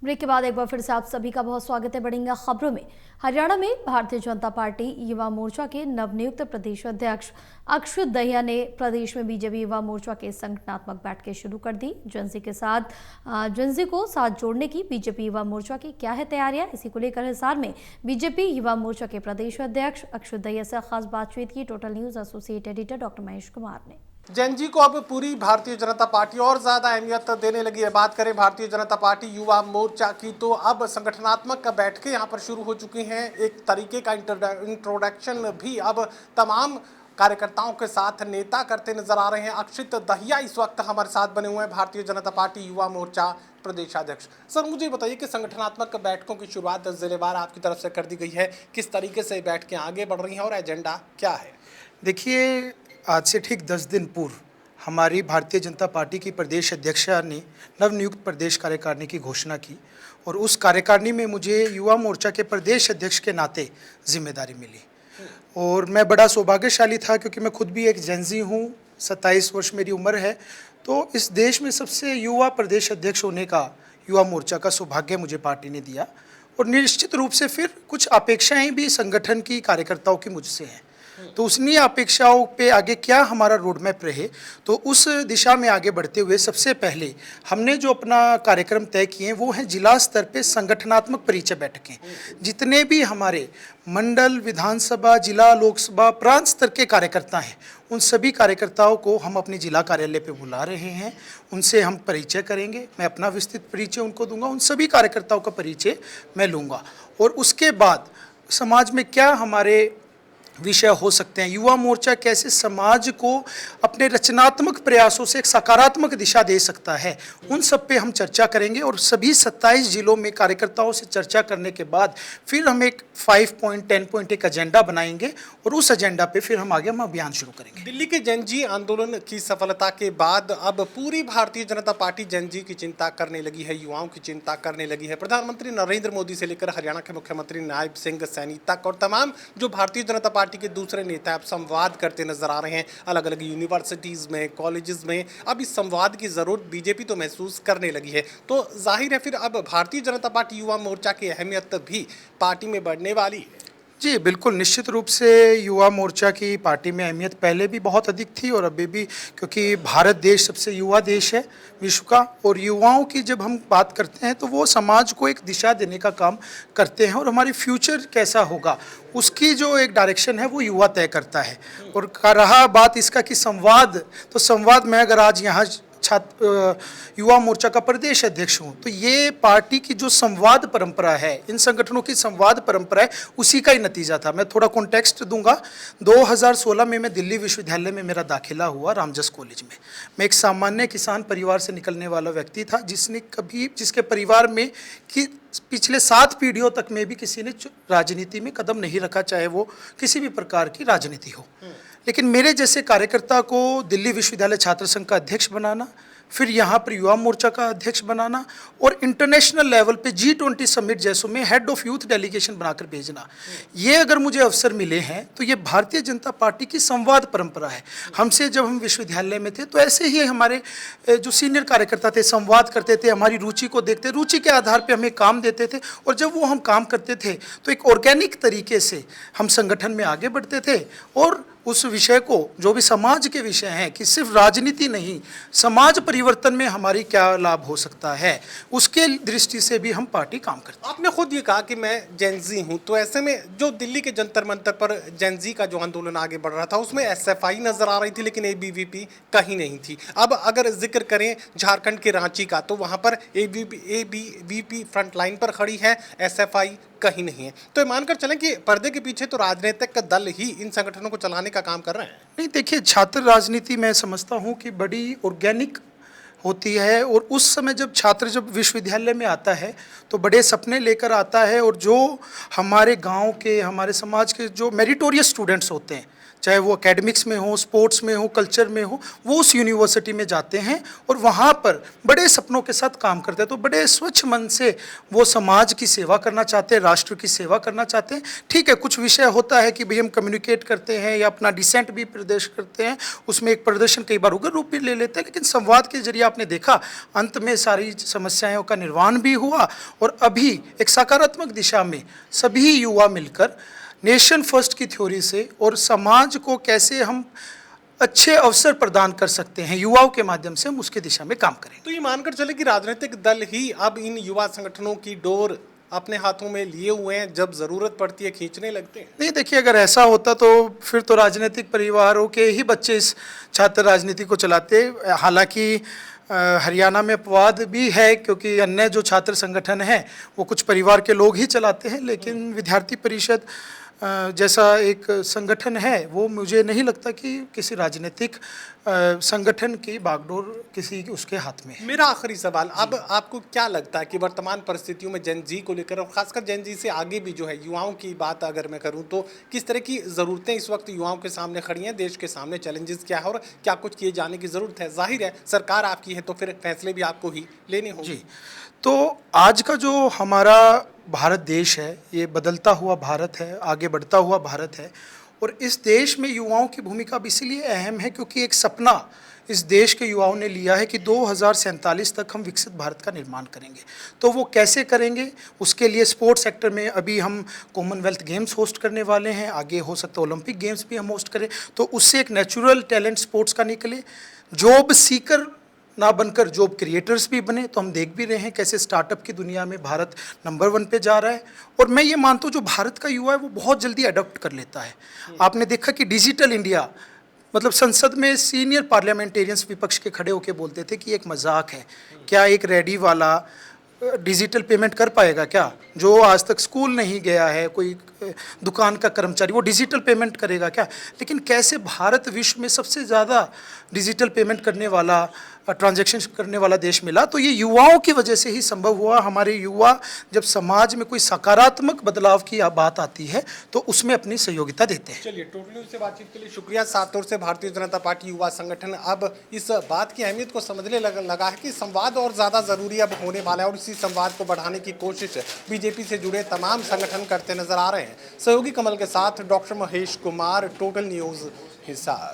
Break के बाद एक बार फिर से आप सभी का बहुत स्वागत है। बढ़ेंगे खबरों में। हरियाणा में भारतीय जनता पार्टी युवा मोर्चा के नवनियुक्त प्रदेश अध्यक्ष अक्षुत दहिया ने प्रदेश में बीजेपी युवा मोर्चा के संगठनात्मक बैठकें शुरू कर दी। जेंजी को साथ जोड़ने की बीजेपी युवा मोर्चा की क्या है तैयारियां, इसी को लेकर हिसार में बीजेपी युवा मोर्चा के प्रदेश अध्यक्ष अक्षुत दहिया से खास बातचीत की total news associate editor doctor Mahesh Kumar ने। जेंजी को अब पूरी भारतीय जनता पार्टी और ज्यादा अहमियत देने लगी है। बात करें भारतीय जनता पार्टी युवा मोर्चा की तो अब संगठनात्मक बैठकें यहां पर शुरू हो चुकी हैं। एक तरीके का इंट्रोडक्शन भी अब तमाम कार्यकर्ताओं के साथ नेता करते नजर आ रहे हैं। अक्षुत दहिया इस वक्त हमारे साथ बने हुए हैं, भारतीय जनता पार्टी युवा मोर्चा प्रदेशाध्यक्ष। सर, मुझे बताइए कि संगठनात्मक बैठकों की शुरुआत जिलेवार आपकी तरफ से कर दी गई है, किस तरीके से बैठकें आगे बढ़ रही हैं और एजेंडा क्या है? देखिए, आज से ठीक 10 दिन पूर्व हमारी भारतीय जनता पार्टी की प्रदेश अध्यक्षा ने नवनियुक्त प्रदेश कार्यकारिणी की घोषणा की और उस कार्यकारिणी में मुझे युवा मोर्चा के प्रदेश अध्यक्ष के नाते जिम्मेदारी मिली और मैं बड़ा सौभाग्यशाली था क्योंकि मैं खुद भी एक जेंजी हूँ। 27 वर्ष मेरी उम्र है, तो इस देश में सबसे युवा प्रदेश अध्यक्ष होने का युवा मोर्चा का सौभाग्य मुझे पार्टी ने दिया और निश्चित रूप से फिर कुछ अपेक्षाएं भी संगठन की कार्यकर्ताओं की मुझसे हैं। तो उन्हीं अपेक्षाओं पे आगे क्या हमारा रोड मैप रहे, तो उस दिशा में आगे बढ़ते हुए सबसे पहले हमने जो अपना कार्यक्रम तय किए वो हैं जिला स्तर पे संगठनात्मक परिचय बैठकें। जितने भी हमारे मंडल, विधानसभा, जिला, लोकसभा, प्रांत स्तर के कार्यकर्ता हैं, उन सभी कार्यकर्ताओं को हम अपने जिला कार्यालय पे बुला रहे हैं। उनसे हम परिचय करेंगे, मैं अपना विस्तृत परिचय उनको दूंगा, उन सभी कार्यकर्ताओं का परिचय मैं लूँगा और उसके बाद समाज में क्या हमारे विषय हो सकते हैं, युवा मोर्चा कैसे समाज को अपने रचनात्मक प्रयासों से एक सकारात्मक दिशा दे सकता है, उन सब पे हम चर्चा करेंगे और सभी 27 जिलों में कार्यकर्ताओं से चर्चा करने के बाद फिर हम एक 5 पॉइंट 10 पॉइंट एक एजेंडा बनाएंगे और उस एजेंडा पे फिर हम आगे अभियान शुरू करेंगे। दिल्ली के जेंजी आंदोलन की सफलता के बाद अब पूरी भारतीय जनता पार्टी जेंजी की चिंता करने लगी है, युवाओं की चिंता करने लगी है। प्रधानमंत्री नरेंद्र मोदी से लेकर हरियाणा के मुख्यमंत्री नायब सिंह सैनी तक और तमाम जो भारतीय जनता पार्टी के दूसरे नेता अब संवाद करते नजर आ रहे हैं अलग अलग यूनिवर्सिटीज में, कॉलेजेस में। अब इस संवाद की जरूरत बीजेपी तो महसूस करने लगी है, तो जाहिर है फिर अब भारतीय जनता पार्टी युवा मोर्चा की अहमियत भी पार्टी में बढ़ने वाली है। जी बिल्कुल, निश्चित रूप से युवा मोर्चा की पार्टी में अहमियत पहले भी बहुत अधिक थी और अभी भी, क्योंकि भारत देश सबसे युवा देश है विश्व का और युवाओं की जब हम बात करते हैं तो वो समाज को एक दिशा देने का काम करते हैं और हमारी फ्यूचर कैसा होगा उसकी जो एक डायरेक्शन है वो युवा तय करता है। और रहा बात इसका कि संवाद, तो संवाद में अगर आज यहाँ युवा मोर्चा का प्रदेश अध्यक्ष हूँ तो ये पार्टी की जो संवाद परंपरा है, इन संगठनों की संवाद परंपरा है, उसी का ही नतीजा था। मैं थोड़ा कॉन्टेक्स्ट दूंगा। 2016 में मैं दिल्ली विश्वविद्यालय में मेरा दाखिला हुआ रामजस कॉलेज में। मैं एक सामान्य किसान परिवार से निकलने वाला व्यक्ति था जिसके परिवार में कि पिछले 7 पीढ़ियों तक में भी किसी ने राजनीति में कदम नहीं रखा, चाहे वो किसी भी प्रकार की राजनीति हो। लेकिन मेरे जैसे कार्यकर्ता को दिल्ली विश्वविद्यालय छात्र संघ का अध्यक्ष बनाना, फिर यहाँ पर युवा मोर्चा का अध्यक्ष बनाना और इंटरनेशनल लेवल पे G20 समिट जैसों में हेड ऑफ यूथ डेलीगेशन बनाकर भेजना, ये अगर मुझे अवसर मिले हैं तो ये भारतीय जनता पार्टी की संवाद परंपरा है। हमसे जब हम विश्वविद्यालय में थे तो ऐसे ही हमारे जो सीनियर कार्यकर्ता थे संवाद करते थे, हमारी रुचि को देखते, रुचि के आधार पर हमें काम देते थे और जब वो हम काम करते थे तो एक ऑर्गेनिक तरीके से हम संगठन में आगे बढ़ते थे और उस विषय को जो भी समाज के विषय हैं कि सिर्फ राजनीति नहीं, समाज परिवर्तन में हमारी क्या लाभ हो सकता है, उसके दृष्टि से भी हम पार्टी काम करते हैं। आपने खुद ये कहा कि मैं जेंजी हूं, तो ऐसे में जो दिल्ली के जंतर मंतर पर जेंजी का जो आंदोलन आगे बढ़ रहा था उसमें SFI नजर आ रही थी लेकिन ABVP कहीं नहीं थी। अब अगर जिक्र करें झारखंड के रांची का तो वहां पर ABVP फ्रंट लाइन पर खड़ी है, SFI कहीं नहीं है। तो मानकर चलें कि पर्दे के पीछे तो राजनीतिक दल ही इन संगठनों को चलाने का काम कर रहे हैं। नहीं, देखिए, छात्र राजनीति मैं समझता हूँ कि बड़ी ऑर्गेनिक होती है और उस समय जब छात्र जब विश्वविद्यालय में आता है तो बड़े सपने लेकर आता है और जो हमारे गांव के, हमारे समाज के जो मेरिटोरियस स्टूडेंट्स होते हैं, चाहे वो एकेडमिक्स में हो, स्पोर्ट्स में हो, कल्चर में हो, वो उस यूनिवर्सिटी में जाते हैं और वहाँ पर बड़े सपनों के साथ काम करते हैं। तो बड़े स्वच्छ मन से वो समाज की सेवा करना चाहते हैं, राष्ट्र की सेवा करना चाहते हैं। ठीक है, कुछ विषय होता है कि भाई हम कम्युनिकेट करते हैं या अपना डिसेंट भी प्रदर्शन करते हैं, उसमें एक प्रदर्शन कई बार उग्र रूप भी ले लेते हैं, लेकिन संवाद के जरिए आपने देखा अंत में सारी समस्याओं का निर्वाण भी हुआ और अभी एक सकारात्मक दिशा में सभी युवा मिलकर नेशन फर्स्ट की थ्योरी से और समाज को कैसे हम अच्छे अवसर प्रदान कर सकते हैं युवाओं के माध्यम से, हम उसके दिशा में काम करें। तो ये मानकर चले कि राजनीतिक दल ही अब इन युवा संगठनों की डोर अपने हाथों में लिए हुए हैं, जब जरूरत पड़ती है खींचने लगते हैं। नहीं, देखिए, अगर ऐसा होता तो फिर तो राजनीतिक परिवारों के ही बच्चे इस छात्र राजनीति को चलाते। हालांकि हरियाणा में अपवाद भी है, क्योंकि अन्य जो छात्र संगठन हैं वो कुछ परिवार के लोग ही चलाते हैं, लेकिन विद्यार्थी परिषद जैसा एक संगठन है वो मुझे नहीं लगता कि किसी राजनीतिक संगठन की बागडोर किसी उसके हाथ में है। मेरा आखिरी सवाल, अब आपको क्या लगता है कि वर्तमान परिस्थितियों में जेन जी को लेकर और खासकर जेन जी से आगे भी जो है युवाओं की बात अगर मैं करूं तो किस तरह की ज़रूरतें इस वक्त युवाओं के सामने खड़ी हैं, देश के सामने चैलेंजेस क्या है और क्या कुछ किए जाने की ज़रूरत है? जाहिर है सरकार आपकी है तो फिर फैसले भी आपको ही लेने होंगे। जी, तो आज का जो हमारा भारत देश है, ये बदलता हुआ भारत है, आगे बढ़ता हुआ भारत है, और इस देश में युवाओं की भूमिका अब इसीलिए अहम है क्योंकि एक सपना इस देश के युवाओं ने लिया है कि 2047 तक हम विकसित भारत का निर्माण करेंगे। तो वो कैसे करेंगे, उसके लिए स्पोर्ट्स सेक्टर में अभी हम कॉमनवेल्थ गेम्स होस्ट करने वाले हैं, आगे हो सकता है ओलंपिक गेम्स भी हम होस्ट करें, तो उससे एक नेचुरल टैलेंट स्पोर्ट्स का निकले। जॉब सीकर ना बनकर जॉब क्रिएटर्स भी बने, तो हम देख भी रहे हैं कैसे स्टार्टअप की दुनिया में भारत नंबर 1 पे जा रहा है। और मैं ये मानता हूँ जो भारत का युवा है वो बहुत जल्दी अडॉप्ट कर लेता है। आपने देखा कि डिजिटल इंडिया, मतलब संसद में सीनियर पार्लियामेंटेरियंस विपक्ष के खड़े होकर बोलते थे कि एक मजाक है, क्या एक रेडी वाला डिजिटल पेमेंट कर पाएगा क्या? जो आज तक स्कूल नहीं गया है, कोई दुकान का कर्मचारी, वो डिजिटल पेमेंट करेगा क्या? लेकिन कैसे भारत विश्व में सबसे ज़्यादा डिजिटल पेमेंट करने वाला, ट्रांजैक्शन करने वाला देश मिला, तो ये युवाओं की वजह से ही संभव हुआ। हमारे युवा जब समाज में कोई सकारात्मक बदलाव की बात आती है तो उसमें अपनी सहयोगिता देते हैं। चलिए, टोटल न्यूज़ से बातचीत के लिए शुक्रिया। साफ तौर से भारतीय जनता पार्टी युवा संगठन अब इस बात की अहमियत को समझने लगा है कि संवाद और ज़्यादा ज़रूरी अब होने वाला है और इसी संवाद को बढ़ाने की कोशिश बीजेपी से जुड़े तमाम संगठन करते नजर आ रहे हैं। सहयोगी कमल के साथ doctor Mahesh Kumar, total news, Hisar.